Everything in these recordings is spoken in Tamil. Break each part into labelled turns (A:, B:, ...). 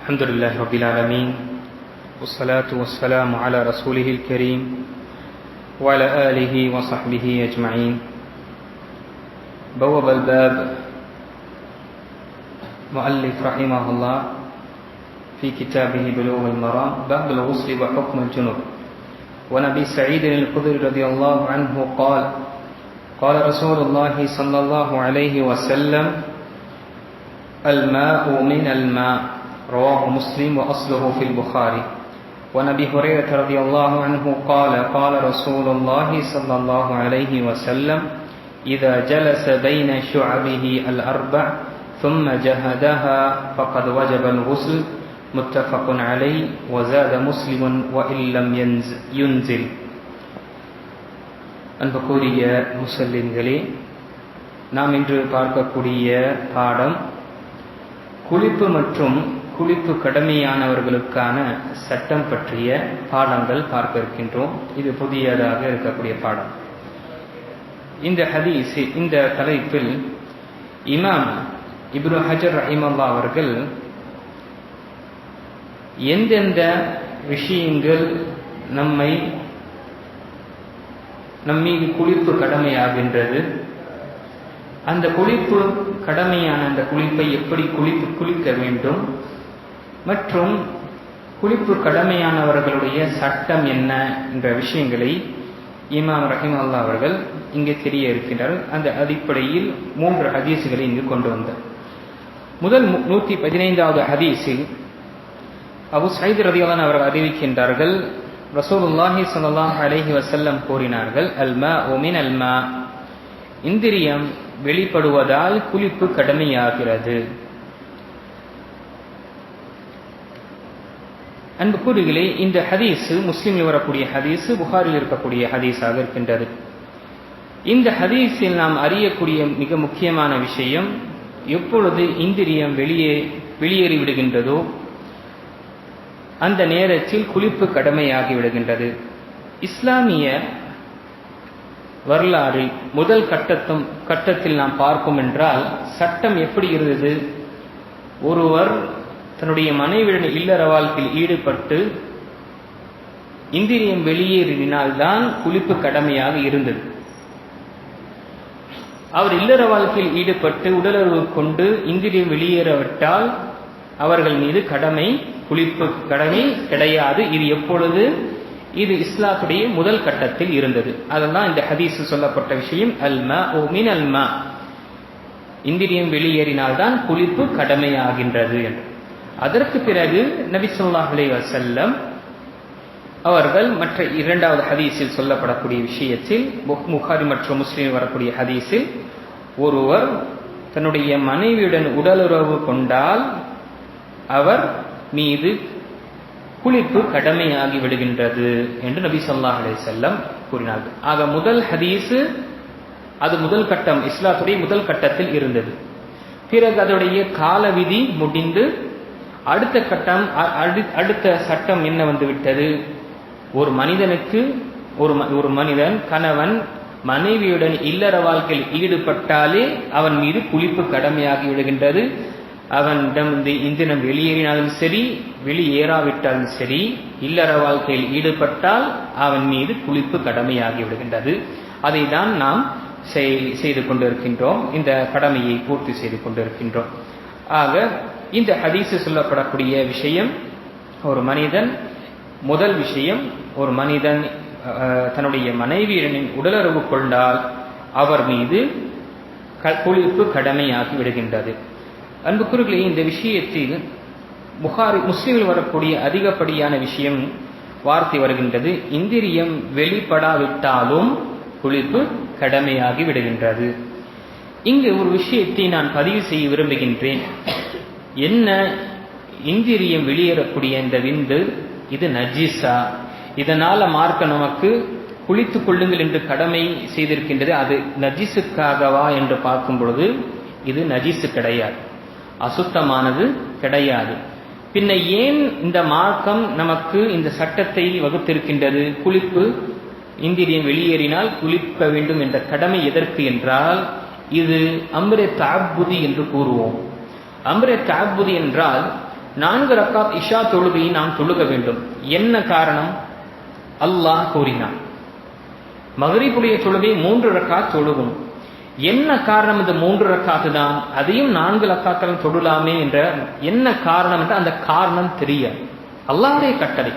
A: الحمد لله رب العالمين والصلاة والسلام على رسوله الكريم وعلى آله وصحبه أجمعين. بوب الباب مؤلف رحمه الله في كتابه بلوغ المرام باب الغسل وحكم الجنوب. ونبي سعيد الخدري رضي الله عنه قال قال رسول الله صلى الله عليه وسلم الماء من الماء رواه مسلم وأصله في البخاري. ونبي هريرة رضي الله عنه قال قال رسول الله صلى الله عليه وسلم إذا جلس بين شعبه الأربع ثم جهدها فقد وجب الغسل متفق عليه. وزاد مسلم وإن لم ينزل. அன்புக்குரிய முஸ்லிம்களே, நாம் இன்று பார்க்கக்கூடிய பாடம் குளிப்பு மற்றும் குளிப்பு கடமையானவர்களுக்கான சட்டம் பற்றிய பாடங்கள் பார்க்க இருக்கின்றோம். இது புதியதாக இருக்கக்கூடிய பாடம். இந்த ஹதீஸ், இந்த தலைப்பில் இமாம் இப்னு ஹஜர் ரஹிமஹுல்லாஹ் அவர்கள் எந்தெந்த விஷயங்கள் நம்மீது குளிப்பு கடமையாகின்றது, அந்த குளிப்பு கடமையான அந்த குளிப்பை எப்படி குளிக்க வேண்டும் மற்றும் குளிப்பு கடமையானவர்களுடைய சட்டம் என்ன என்ற விஷயங்களை இமாம் ரஹிமஹுல்லாஹ் அவர்கள் இங்கே தெரிய இருக்கின்றார்கள். அந்த அடிப்படையில் 3 ஹதீஸ்களை இங்கு கொண்டு வந்தார். முதல் 115வது ஹதீஸில் அபூ சயீத் ரலியல்லாஹு அவர்கள் அறிவிக்கின்றார்கள், ரசூலுல்லாஹி ஸல்லல்லாஹு அலைஹி வஸல்லம் கூறினார்கள், அல் மாஉ மினல் மா, இந்திரியம் வெளிப்படுவதால் குளிப்பு கடமையாகிறது. அன்புக்குரியவர்களே, இந்த ஹதீஸ் முஸ்லிமில் வரக்கூடிய ஹதீஸ், புகாரில் இருக்கக்கூடிய ஹதீஸாக இருக்கின்றது. இந்த ஹதீஸில் நாம் அறியக்கூடிய மிக முக்கியமான விஷயம், எப்பொழுது இந்திரியம் வெளியேறி விடுகின்றதோ அந்த நேரத்தில் குளிப்பு கடமையாகி விடுகின்றது. இஸ்லாமிய வரலாறில் முதல் கட்டத்தில் நாம் பார்க்கும் என்றால் சட்டம் எப்படி இருந்தது? ஒருவர் தன்னுடைய மனைவியுடன் இல்லற வாழ்க்கையில் ஈடுபட்டு இந்திரியம் வெளியேறினால்தான் குளிப்பு கடமையாக இருந்தது. அவர் இல்லற வாழ்க்கையில் ஈடுபட்டு உடலுறவு கொண்டு இந்திரியம் வெளியேறவிட்டால் அவர்கள் மீது குளிப்பு கடமை கிடையாது. இது எப்பொழுது? இது இஸ்லாத்துடைய முதல் கட்டத்தில் இருந்தது. அதெல்லாம் இந்த ஹதீஸ் சொல்லப்பட்ட விஷயம், அல் மாஉ மினல் மா, இந்திரியம் வெளியேறினால்தான் குளிப்பு கடமையாகின்றது என்று. அதற்கு பிறகு நபி ஸல்லல்லாஹு அலைஹி வஸல்லம் அவர்கள் மற்ற 2வது ஹதீஸில் சொல்லப்படக்கூடிய விஷயத்தில், புகாரி மற்றும் முஸ்லிம் வரக்கூடிய ஹதீஸில், ஒருவர் தன்னுடைய மனைவியுடன் உடலுறவு கொண்டால் அவர் மீது குளிப்பு கடமையாகி விடுகின்றது என்று நபி ஸல்லல்லாஹு அலைஹி வஸல்லம் கூறினார்கள். ஆக முதல் ஹதீஸ் அது முதல் கட்டம், இஸ்லாத்துடைய முதல் கட்டத்தில் இருந்தது. பிறகு அதனுடைய கால விதி முடிந்து அடுத்த கட்டம், அடுத்த சட்டம் என்ன வந்துவிட்டது? ஒரு மனிதனுக்கு ஒரு மனிதன் கணவன் மனைவியுடன் இல்லற வாழ்க்கையில் ஈடுபட்டாலே அவன் மீது குளிப்பு கடமையாகி விடுகின்றது. அவனிடம் இந்திரியம் வெளியேறினாலும் சரி, வெளியேறாவிட்டாலும் சரி, இல்லற வாழ்க்கையில் ஈடுபட்டால் அவன் மீது குளிப்பு கடமையாகி விடுகின்றது. அதை தான் நாம் செய்து கொண்டிருக்கின்றோம், இந்த கடமையை பூர்த்தி செய்து கொண்டிருக்கின்றோம். ஆக இந்த ஹதீஸ் சொல்லப்படக்கூடிய விஷயம், ஒரு மனிதன், முதல் விஷயம், ஒரு மனிதன் தன்னுடைய மனைவியுடன் உடலுறவு கொண்டால் அவர் மீது குளிப்பு கடமையாகி விடுகின்றது. அன்புக்குரியவர்களே, இந்த விஷயத்தில் புகாரி முஸ்லிமில் வரக்கூடிய அதிகப்படியான விஷயம் வார்த்தை வருகின்றது, இந்திரியம் வெளிப்படாவிட்டாலும் குளிப்பு கடமையாகி விடுகின்றது. இங்கு ஒரு விஷயத்தை நான் பதிவு செய்ய விரும்புகின்றேன். என்ன? இந்திரியம் வெளியேறக்கூடிய இந்த விந்து, இது நஜீஸா? இதனால மார்க்க நமக்கு குளித்துக் கொள்ளுங்கள் என்று கடமை செய்திருக்கின்றது. அது நஜீஸுக்காகவா என்று பார்க்கும் பொழுது இது நஜீஸு கிடையாது, அசுத்தமானது கிடையாது. பின்ன ஏன் இந்த மார்க்கம் நமக்கு இந்த சட்டத்தை வகுத்திருக்கின்றது? குளிப்பு, இந்திரியம் வெளியேறினால் குளிக்க வேண்டும் என்ற கடமை எதற்கு என்றால், இது அம்ரே தஅப்புதி என்று கூறுவோம். அம்ரே தஅப்புதி என்றால் 4 ரக்காத் இஷா தொழுகையை நாம் தொழுக வேண்டும். என்ன காரணம்? அல்லாஹ் கூறினான். மக்ரிபுடைய தொழுகை 3 ரக்காத் தொழுகும். என்ன காரணம்? இந்த 3 ரக்காத்து தான், அதையும் 4 ரக்காத்தான் தொழலாமே என்ற என்ன காரணம் என்ற அந்த காரணம் தெரியாது. அல்லாஹ்வுடைய கட்டளை.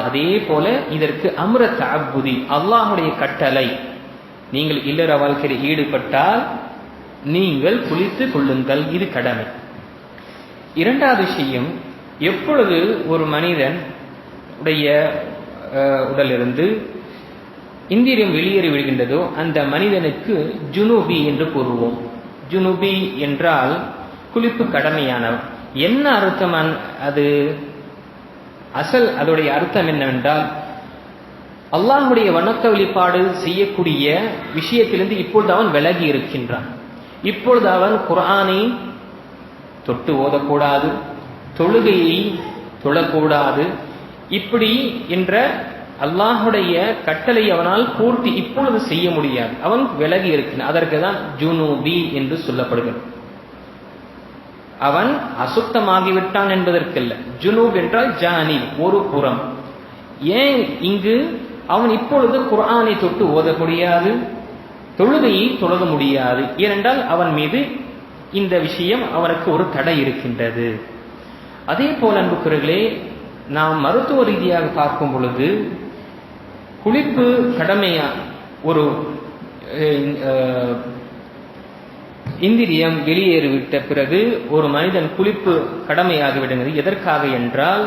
A: அதே போல இதற்கு அம்ர தஅப்புதி, அல்லாஹ்வுடைய கட்டளை. நீங்கள் இல்லற வாழ்க்கையில் ஈடுபட்டால் நீங்கள் குளித்துக் கொள்ளுங்கள், இது கடமை. இரண்டாவது விஷயம், எப்பொழுது ஒரு மனிதன் உடைய உடலிருந்து இந்திரியம் வெளியேறி விடுகின்றதோ அந்த மனிதனுக்கு ஜுனூபி என்று கூறுவோம். ஜுனூபி என்றால் குளிப்பு கடமையானவர். என்ன அர்த்தம்? அது அதோடைய அர்த்தம் என்னவென்றால், அல்லாஹ்வுடைய வணக்க வழிபாடு செய்யக்கூடிய விஷயத்திலிருந்து இப்பொழுது அவன் விலகி இருக்கின்றான். இப்பொழுது அவன் குர்ஆனை தொட்டு ஓதக்கூடாது, தொழுகையை தொழக்கூடாது. இப்படி என்ற அல்லாஹுடைய கட்டளை அவனால் பூர்த்தி இப்பொழுது செய்ய முடியாது. அவன் விலகி இருக்கின்றான். அதற்கு தான் ஜுனூபி என்று சொல்லப்படுகிறது. அவன் அசுத்தமாகிவிட்டான் என்பதற்கல்ல. ஜுனூப் என்றால் ஜானி, ஒரு புறம். ஏன் இங்கு அவன் இப்பொழுது குர்ஆனை தொட்டு ஓத முடியாது, தொழுகையை தொழக முடியாது? ஏனென்றால் அவன் மீது இந்த விஷயம் அவனுக்கு ஒரு தடை இருக்கின்றது. அதே போல அன்புக்குரியவர்களே, நாம் மருத்துவ ரீதியாக பார்க்கும் பொழுது குளிப்பு கடமையா, ஒரு இந்திரியம் வெளியேறிவிட்ட பிறகு ஒரு மனிதன் குளிப்பு கடமையாகி விடுகிறது. எதற்காக என்றால்,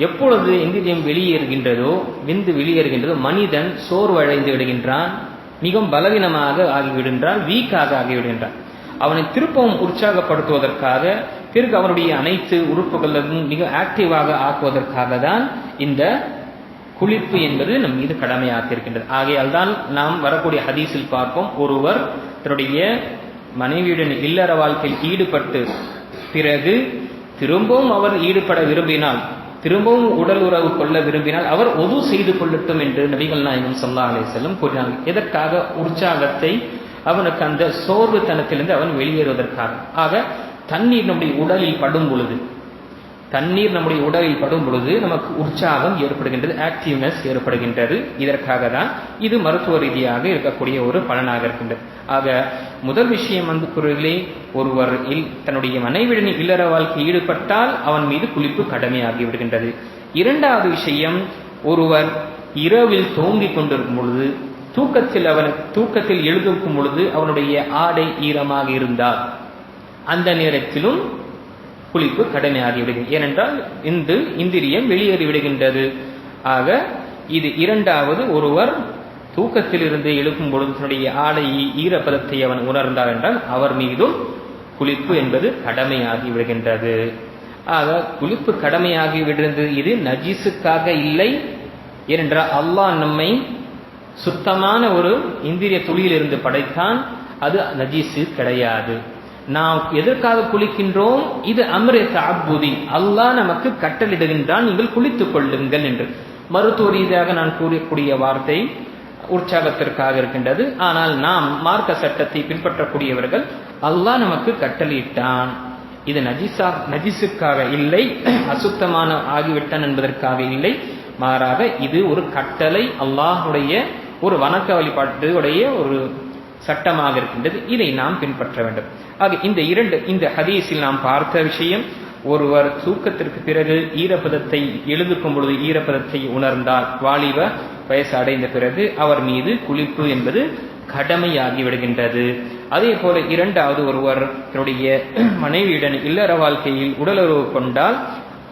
A: எப்பொழுது இந்திரியம் வெளியேறுகின்றதோ, விந்து வெளியேறுகின்றதோ, மனிதன் சோர்வடைந்து விடுகின்றான், மிகவும் பலவீனமாக ஆகிவிடுகின்றான், வீக்காக ஆகிவிடுகின்றான். அவனை திருப்பவும் உற்சாகப்படுத்துவதற்காக, பிறகு அவனுடைய அனைத்து உறுப்புகளும் மிக ஆக்டிவாக ஆக்குவதற்காக தான் இந்த குளிப்பு என்பது நம் மீது கடமையாக இருக்கின்றது. ஆகையால் தான் நாம் வரக்கூடிய ஹதீஸில் பார்ப்போம், ஒருவர் தன்னுடைய மனைவியுடன் இல்லற வாழ்க்கையில் ஈடுபட்டு பிறகு திரும்பவும் அவர் ஈடுபட விரும்பினால், திரும்பவும் உடல் உறவு கொள்ள விரும்பினால் அவர் ஒது செய்து கொள்ளட்டும் என்று நபிகள் நாயகம் ஸல்லல்லாஹு அலைஹி வஸல்லம் கூறினார்கள். எதற்காக? உற்சாகத்தை, அவனுக்கு அந்த சோர்வுத்தனத்திலிருந்து அவன் வெளியேறுவதற்காக. ஆக தண்ணீர் நம்முடைய உடலில் படும் பொழுது, நமக்கு உற்சாகம் ஏற்படுகின்றது, ஆக்டிவ்னஸ் ஏற்படுகின்றது. இதற்காக தான் இது மருத்துவ ரீதியாக இருக்கக்கூடிய ஒரு பலனாக இருக்கின்றது. ஆக முதல் விஷயம் அன்புக்குரியவர்களே, ஒருவர் தன்னுடைய மனைவியுடன் இல்லற வாழ்க்கை ஈடுபட்டால் அவன் மீது குளிப்பு கடமையாகி விடுகின்றது. இரண்டாவது விஷயம், ஒருவர் இரவில் தூங்கிக் கொண்டிருக்கும் பொழுது, தூக்கத்தில் எழுதும் பொழுது அவனுடைய ஆடை ஈரமாக இருந்தால் அந்த நேரத்திலும் குளிப்பு கடமையாகி விடுகிறது. ஏனென்றால் இந்திரியம் வெளியேறி விடுகின்றது. ஆக இது இரண்டாவது, ஒருவர் தூக்கத்தில் இருந்து எழுப்பும் பொழுது தன்னுடைய ஆடை ஈரப்பதத்தை அவன் உணர்ந்தார் என்றால் அவர் மீதும் குளிப்பு என்பது கடமையாகி விடுகின்றது. ஆக குளிப்பு கடமையாகி விடுகிறது. இது நஜீஸுக்காக இல்லை. ஏனென்றால் அல்லாஹ் நம்மை சுத்தமான ஒரு இந்திரிய துளியிலிருந்து படைத்தான், அது நஜீஸு கிடையாது. நாம் எதற்காக குளிக்கின்றோம்? இது அம்ரே தஅப்புதி, அல்லாஹ் நமக்கு கட்டளிடுகின்றான், நீங்கள் குளித்துக் கொள்ளுங்கள் என்று. மருத்துவ ரீதியாக நான் கூறக்கூடிய வார்த்தை உற்சாகத்திற்காக இருக்கின்றது. ஆனால் நாம் மார்க்க சட்டத்தை பின்பற்றக்கூடியவர்கள், அல்லாஹ் நமக்கு கட்டளையிட்டான், இது நஜீஸுக்காக இல்லை, அசுத்தமான ஆகிவிட்டான் என்பதற்காக இல்லை, மாறாக இது ஒரு கட்டளை, அல்லாஹுடைய ஒரு வணக்க வழிபாட்டுடைய ஒரு சட்டமாக இருக்கின்றது. இதை நாம் பின்பற்ற வேண்டும். ஆக இந்த ஹதீஸில் நாம் பார்த்த விஷயம், ஒருவர் தூக்கத்திற்கு பிறகு ஈரப்பதத்தை எழுதுக்கும் பொழுது ஈரப்பதத்தை உணர்ந்தால், வாலிப வயசு அடைந்த பிறகு அவர் மீது குளிப்பு என்பது கடமையாகி விடுகின்றது. அதே போல இரண்டாவது, ஒருவர் தன்னுடைய மனைவியுடன் இல்லற வாழ்க்கையில் உடலுறவு கொண்டால்,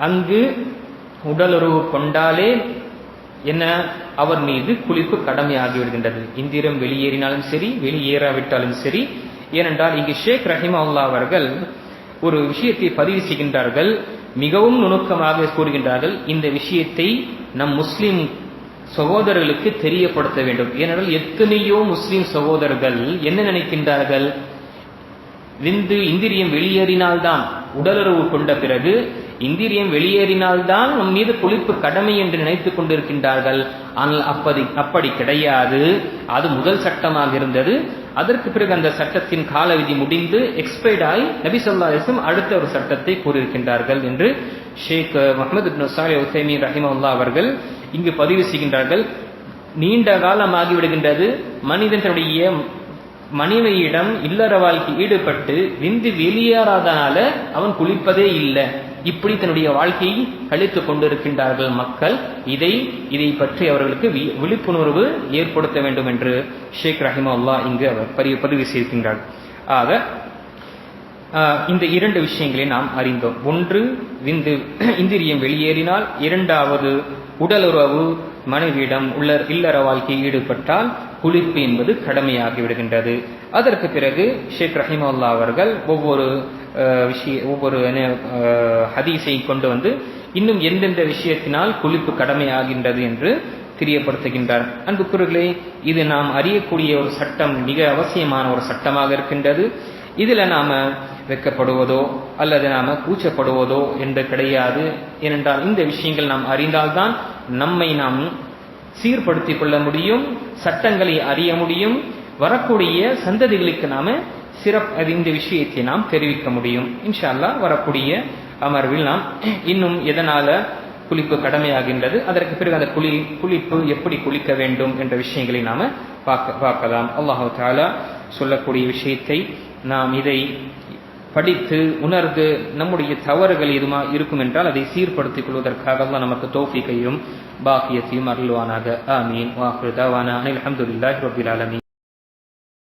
A: அங்கு உடலுறவு கொண்டாலே என்ன, அவர் மீது குளிப்பு கடமையாகி விடுகின்றது. இந்திரம் வெளியேறினாலும் சரி, வெளியேறாவிட்டாலும் சரி. ஏனென்றால் இங்கு ஷேக் ரஹிமஹுல்லாஹ் அவர்கள் ஒரு விஷயத்தை பதிவு செய்கின்றார்கள், மிகவும் நுணுக்கமாக கூறுகின்றார்கள். இந்த விஷயத்தை நம் முஸ்லிம் சகோதரர்களுக்கு தெரியப்படுத்த வேண்டும். ஏனென்றால் எத்தனையோ முஸ்லிம் சகோதரர்கள் என்ன நினைக்கின்றார்கள், இந்திரியம் வெளியேறினால்தான், உடலுறவு கொண்ட பிறகு இந்திரியம் வெளியேறினால்தான் நம் மீது குளிப்பு கடமை என்று நினைத்துக் கொண்டிருக்கின்றார்கள். ஆனால் அப்படி கிடையாது. அது முதல் சட்டமாக இருந்தது. அதற்கு பிறகு அந்த சட்டத்தின் காலவிதி முடிந்து எக்ஸ்பைர்ட் ஆகி நபி ஸல்லல்லாஹு அலைஹி வஸல்லம் அடுத்த ஒரு சட்டத்தை கூறியிருக்கின்றார்கள் என்று ஷேக் முஹம்மது இப்னு ஸாலிஹ் அல் உஸைமீன் ரஹிமஹுல்லாஹ் அவர்கள் இங்கு பதிவு செய்கின்றார்கள். நீண்ட காலமாகிவிடுகின்றது, மனிதன் தன்னுடைய மனைவியிடம் இல்லற வாழ்க்கை ஈடுபட்டு விந்து வெளியேறாதனால அவன் குளிப்பதே இல்லை, இப்படி தன்னுடைய வாழ்க்கையை கழித்துக் கொண்டிருக்கின்றார்கள் மக்கள். இதை பற்றி அவர்களுக்கு விழிப்புணர்வு ஏற்படுத்த வேண்டும் என்று ஷேக் ரஹிமஹுல்லாஹ் இங்கு அவர் பதிவு செய்கின்றார். ஆக இந்த இரண்டு விஷயங்களை நாம் அறிந்தோம். ஒன்று, விந்து இந்திரியம் வெளியேறினால், இரண்டாவது உடலுறவு மனைவியிடம் இல்லற வாழ்க்கை ஈடுபட்டால் குளிப்பு என்பது கடமையாகி விடுகின்றது. அதற்கு பிறகு ஷேக் ரஹிமஹுல்லாஹ் அவர்கள் ஒவ்வொரு ஹதீஸை கொண்டு வந்து இன்னும் எந்தெந்த விஷயத்தினால் குளிப்பு கடமையாகின்றது என்று தெரியப்படுத்துகின்றார். அன்புக்குரியவர்களே, இது நாம் அறியக்கூடிய ஒரு சட்டம், மிக அவசியமான ஒரு சட்டமாக இருக்கின்றது. இதுல நாம வெட்கப்படுவதோ அல்லது நாம கூச்சப்படுவதோ என்று கிடையாது. ஏனென்றால் இந்த விஷயங்கள் நாம் அறிந்தால்தான் நம்மை நாம் சீர்படுத்திக் கொள்ள முடியும், சட்டங்களை அறிய முடியும், வரக்கூடிய சந்ததிகளுக்கு நாம இந்த விஷயத்தை நாம் தெரிவிக்க முடியும். இன்ஷா அல்லாஹ் வரக்கூடிய அமர்வில் நாம் இன்னும் எதனால குளிப்பு கடமையாகின்றது, அதற்கு பிறகு அந்த குளிப்பு எப்படி குளிக்க வேண்டும் என்ற விஷயங்களை நாம பார்க்கலாம். அல்லாஹு தஆலா சொல்லக்கூடிய விஷயத்தை நாம் இதை படித்து உணர்ந்து நம்முடைய தவறுகள் எதுமா இருக்கும் என்றால் அதை சீர்படுத்திக் கொள்வதற்காக அல்லாஹ் நமக்கு தௌஃபீக்கையும் பாக்கியத்தையும் அருள்வானாக. ஆமீன். வ ஆகிரு தஅவானா அனில் ஹம்துலில்லாஹி ரப்பில் ஆலமீன்.